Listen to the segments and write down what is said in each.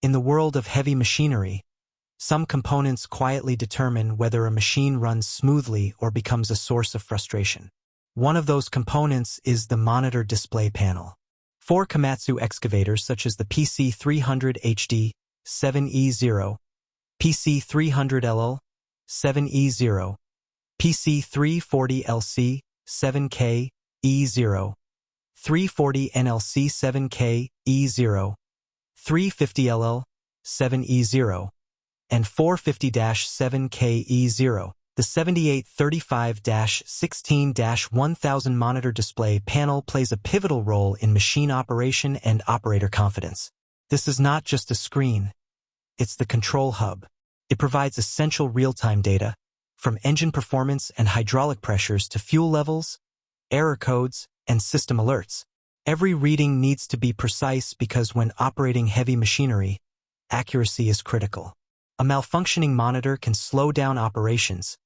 In the world of heavy machinery, some components quietly determine whether a machine runs smoothly or becomes a source of frustration. One of those components is the monitor display panel. For Komatsu excavators such as the PC300HD-7E0, PC300LL-7E0, PC340LC-7K-E0, 340NLC-7K-E0, 350LL-7E0, and 450-7K-E0, the 7835-16-1000 monitor display panel plays a pivotal role in machine operation and operator confidence. This is not just a screen, it's the control hub. It provides essential real-time data, from engine performance and hydraulic pressures to fuel levels, error codes, and system alerts. Every reading needs to be precise because when operating heavy machinery, accuracy is critical. A malfunctioning monitor can slow down operations,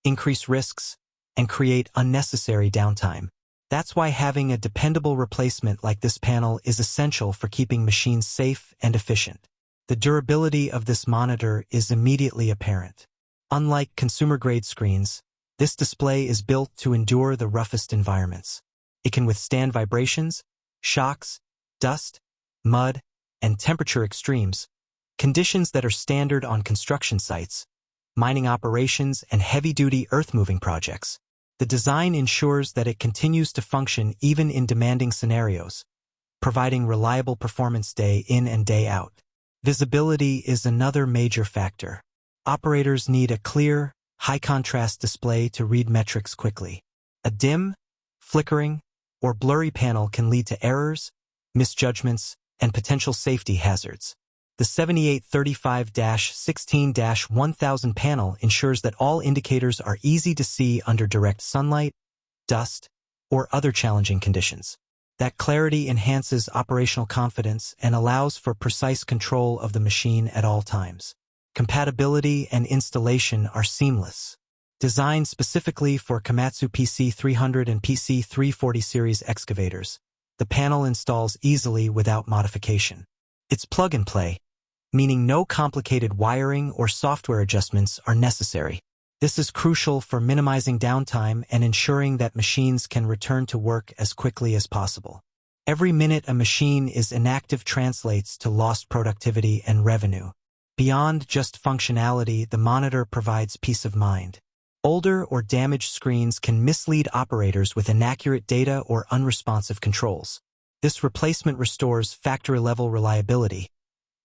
increase risks, and create unnecessary downtime. That's why having a dependable replacement like this panel is essential for keeping machines safe and efficient. The durability of this monitor is immediately apparent. Unlike consumer-grade screens, this display is built to endure the roughest environments. It can withstand vibrations, shocks, dust, mud, and temperature extremes, conditions that are standard on construction sites, mining operations, and heavy-duty earth-moving projects. The design ensures that it continues to function even in demanding scenarios, providing reliable performance day in and day out. Visibility is another major factor. Operators need a clear, high-contrast display to read metrics quickly. A dim, flickering, or blurry panel can lead to errors, misjudgments, and potential safety hazards. The 7835-16-1000 panel ensures that all indicators are easy to see under direct sunlight, dust, or other challenging conditions. That clarity enhances operational confidence and allows for precise control of the machine at all times. Compatibility and installation are seamless. Designed specifically for Komatsu PC300 and PC340 series excavators, the panel installs easily without modification. It's plug-and-play, meaning no complicated wiring or software adjustments are necessary. This is crucial for minimizing downtime and ensuring that machines can return to work as quickly as possible. Every minute a machine is inactive translates to lost productivity and revenue. Beyond just functionality, the monitor provides peace of mind. Older or damaged screens can mislead operators with inaccurate data or unresponsive controls. This replacement restores factory-level reliability,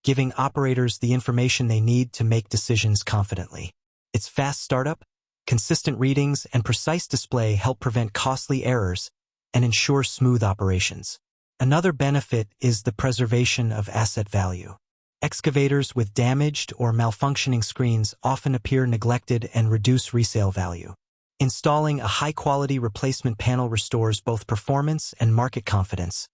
giving operators the information they need to make decisions confidently. Its fast startup, consistent readings, and precise display help prevent costly errors and ensure smooth operations. Another benefit is the preservation of asset value. Excavators with damaged or malfunctioning screens often appear neglected and reduce resale value. Installing a high-quality replacement panel restores both performance and market confidence,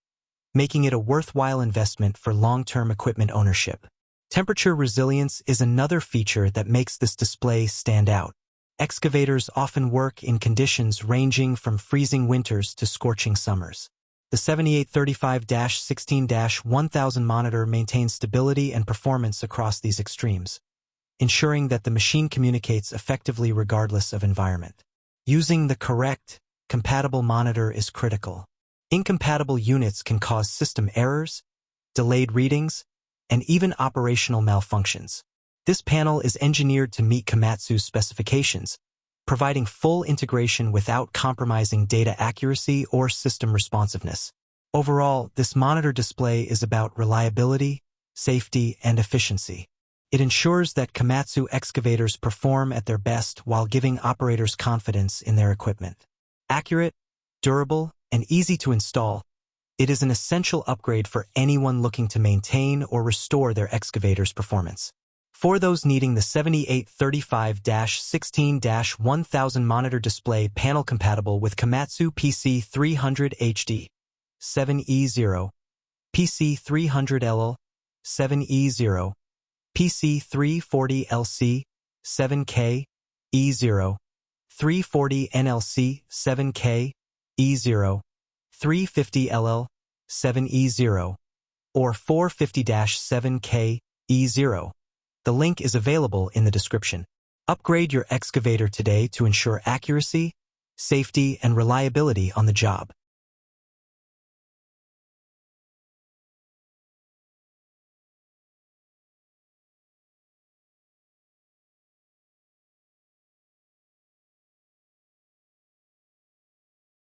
making it a worthwhile investment for long-term equipment ownership. Temperature resilience is another feature that makes this display stand out. Excavators often work in conditions ranging from freezing winters to scorching summers. The 7835-16-1000 monitor maintains stability and performance across these extremes, ensuring that the machine communicates effectively regardless of environment. Using the correct, compatible monitor is critical. Incompatible units can cause system errors, delayed readings, and even operational malfunctions. This panel is engineered to meet Komatsu's specifications, providing full integration without compromising data accuracy or system responsiveness. Overall, this monitor display is about reliability, safety, and efficiency. It ensures that Komatsu excavators perform at their best while giving operators confidence in their equipment. Accurate, durable, and easy to install, it is an essential upgrade for anyone looking to maintain or restore their excavator's performance. For those needing the 7835-16-1000 monitor display panel compatible with Komatsu PC300HD-7E0, PC300LL-7E0, PC340LC-7K-E0, 340NLC-7K-E0, 350LL-7E0, or 450-7K-E0, 7E0. The link is available in the description. Upgrade your excavator today to ensure accuracy, safety, and reliability on the job.